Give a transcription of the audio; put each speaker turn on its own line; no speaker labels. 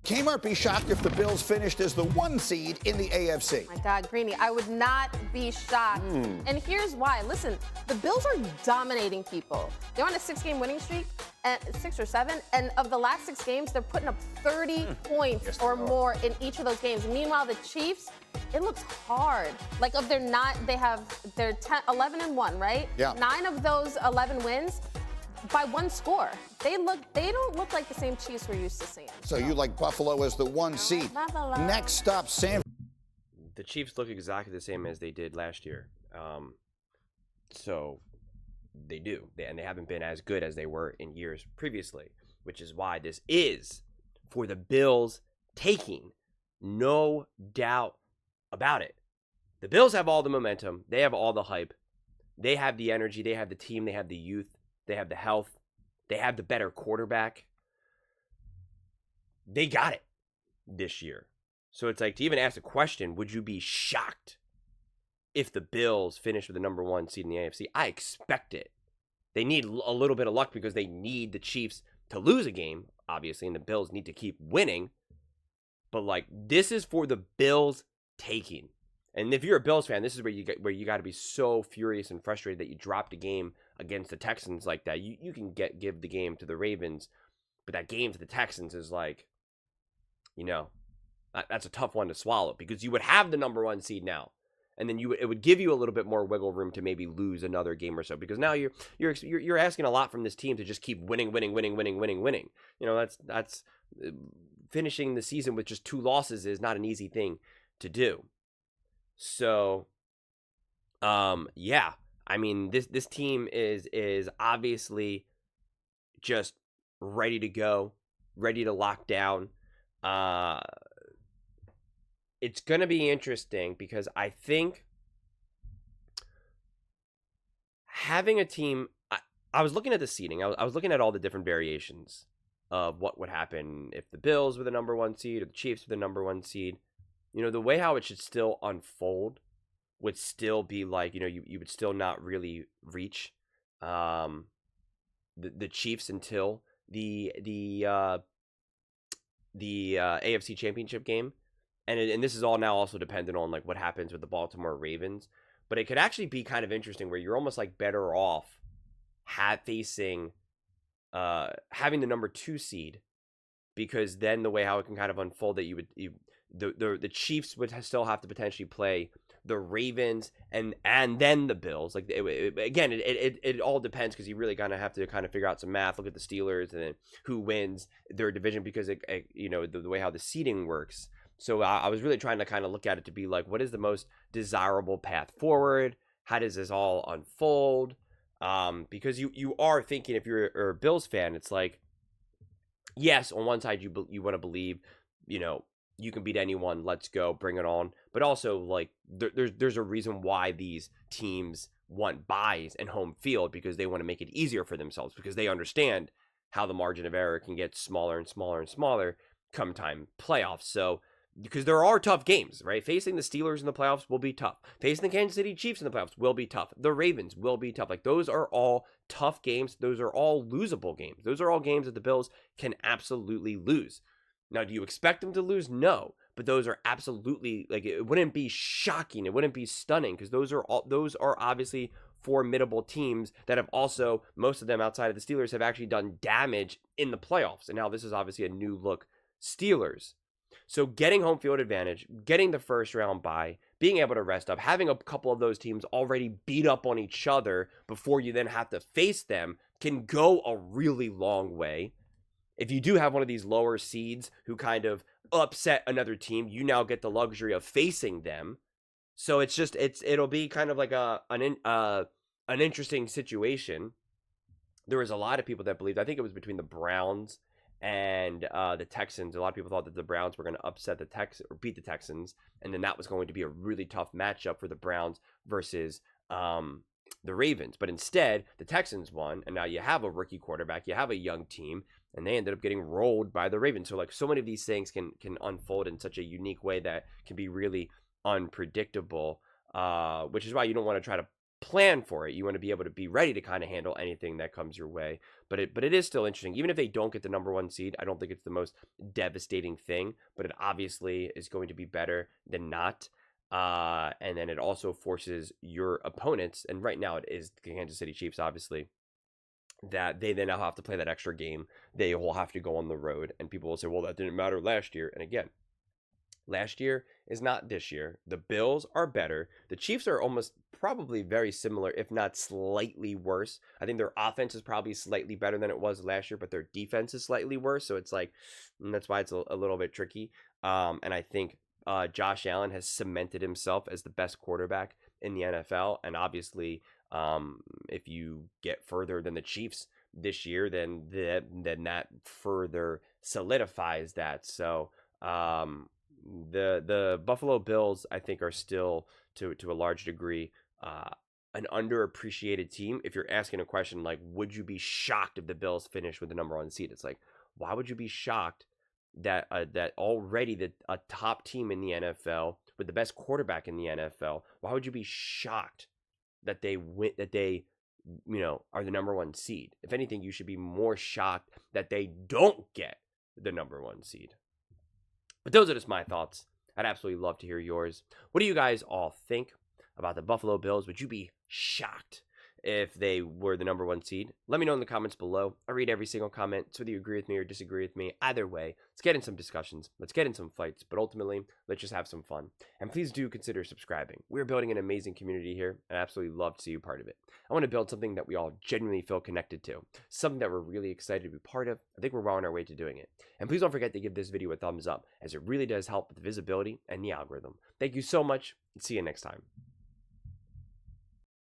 Kmart be shocked if the Bills finished as the 1 seed in the AFC.
My God, Greeny, I would not be shocked. And here's why. Listen, the Bills are dominating people. They're on a 6-game winning streak, and 6 or 7, and of the last 6 games, they're putting up 30 points or more in each of those games. Meanwhile, the Chiefs, it looks hard. Like, of their 9, they're 11-1, right?
Yeah.
9 of those 11 wins by 1 score. They don't look like the same Chiefs we're used to seeing.
So you like Buffalo as the 1 seed.
Buffalo.
Next up, San.
The Chiefs look exactly the same as they did last year. So they do. And they haven't been as good as they were in years previously, which is why this is for the Bills taking. No doubt about it. The Bills have all the momentum. They have all the hype. They have the energy. They have the team. They have the youth. They have the health. They have the better quarterback. They got it this year. So it's like, to even ask the question, would you be shocked if the Bills finish with the number 1 seed in the AFC? I expect it. They need a little bit of luck because they need the Chiefs to lose a game, obviously, and the Bills need to keep winning. But, like, this is for the Bills taking. And if you're a Bills fan, this is where you got to be so furious and frustrated that you dropped a game against the Texans like that. You can give the game to the Ravens, but that game to the Texans is like, that's a tough one to swallow because you would have the number 1 seed now, and then it would give you a little bit more wiggle room to maybe lose another game or so because now you're asking a lot from this team to just keep winning. That's finishing the season with just 2 losses is not an easy thing to do. So, yeah, I mean, this team is obviously just ready to go, ready to lock down. It's going to be interesting because I think having a team, I was looking at the seeding. I was looking at all the different variations of what would happen if the Bills were the number 1 seed or the Chiefs were the number 1 seed. The way how it should still unfold would still be like, you would still not really reach the Chiefs until the AFC Championship game. And this is all now also dependent on like what happens with the Baltimore Ravens. But it could actually be kind of interesting where you're almost like better off having the number 2 seed, because then the way how it can kind of unfold that the Chiefs would still have to potentially play the Ravens and then the Bills. Like it all depends because you really gonna have to kind of figure out some math, look at the Steelers and then who wins their division because the way how the seeding works. So I was really trying to kind of look at it to be like, what is the most desirable path forward? How does this all unfold? Because you are thinking, if you're a Bills fan, it's like, yes, on one side you want to believe, you can beat anyone, let's go, bring it on. But also, like, there's a reason why these teams want buys and home field, because they want to make it easier for themselves, because they understand how the margin of error can get smaller and smaller and smaller come time playoffs. So, because there are tough games, right? Facing the Steelers in the playoffs will be tough. Facing the Kansas City Chiefs in the playoffs will be tough. The Ravens will be tough. Like, those are all tough games. Those are all losable games. Those are all games that the Bills can absolutely lose. Now, do you expect them to lose? No. But those are absolutely, like, it wouldn't be shocking. It wouldn't be stunning, because those are obviously formidable teams that have also, most of them outside of the Steelers, have actually done damage in the playoffs. And now this is obviously a new look Steelers. So getting home field advantage, getting the first round bye, being able to rest up, having a couple of those teams already beat up on each other before you then have to face them can go a really long way. If you do have one of these lower seeds who kind of upset another team, you now get the luxury of facing them. So it'll be kind of like an interesting situation. There was a lot of people that believed, I think it was between the Browns and the Texans. A lot of people thought that the Browns were going to upset the Texans or beat the Texans, and then that was going to be a really tough matchup for the Browns versus the Ravens. But instead, the Texans won, and now you have a rookie quarterback, you have a young team, and they ended up getting rolled by the Ravens. So, like, so many of these things can unfold in such a unique way that can be really unpredictable, which is why you don't want to try to plan for it. You want to be able to be ready to kind of handle anything that comes your way. But it is still interesting. Even if they don't get the number 1 seed, I don't think it's the most devastating thing, but it obviously is going to be better than not. And then it also forces your opponents, and right now it is the Kansas City Chiefs, obviously, that they then now have to play that extra game. They will have to go on the road, and people will say, well, that didn't matter last year. And again, last year is not this year. The Bills are better. The Chiefs are almost probably very similar, if not slightly worse. I think their offense is probably slightly better than it was last year, but their defense is slightly worse. So it's like, that's why it's a little bit tricky. And I think Josh Allen has cemented himself as the best quarterback in the NFL. And obviously, if you get further than the Chiefs this year, then that further solidifies that. So, the Buffalo Bills, I think, are still to a large degree an underappreciated team. If you're asking a question like, would you be shocked if the Bills finish with the number 1 seed? It's like, why would you be shocked that that already a top team in the NFL with the best quarterback in the NFL? Why would you be shocked that they win, that they are the number 1 seed? If anything, you should be more shocked that they don't get the number 1 seed. But those are just my thoughts. I'd absolutely love to hear yours. What do you guys all think about the Buffalo Bills? Would you be shocked if they were the number 1 seed? Let me know in the comments below. I read every single comment, so whether you agree with me or disagree with me, either way, let's get in some discussions. Let's get in some fights. But ultimately, let's just have some fun. And please do consider subscribing. We're building an amazing community here, and I absolutely love to see you part of it. I want to build something that we all genuinely feel connected to, something that we're really excited to be part of. I think we're well on our way to doing it. And please don't forget to give this video a thumbs up, as it really does help with the visibility and the algorithm. Thank you so much, and see you next time.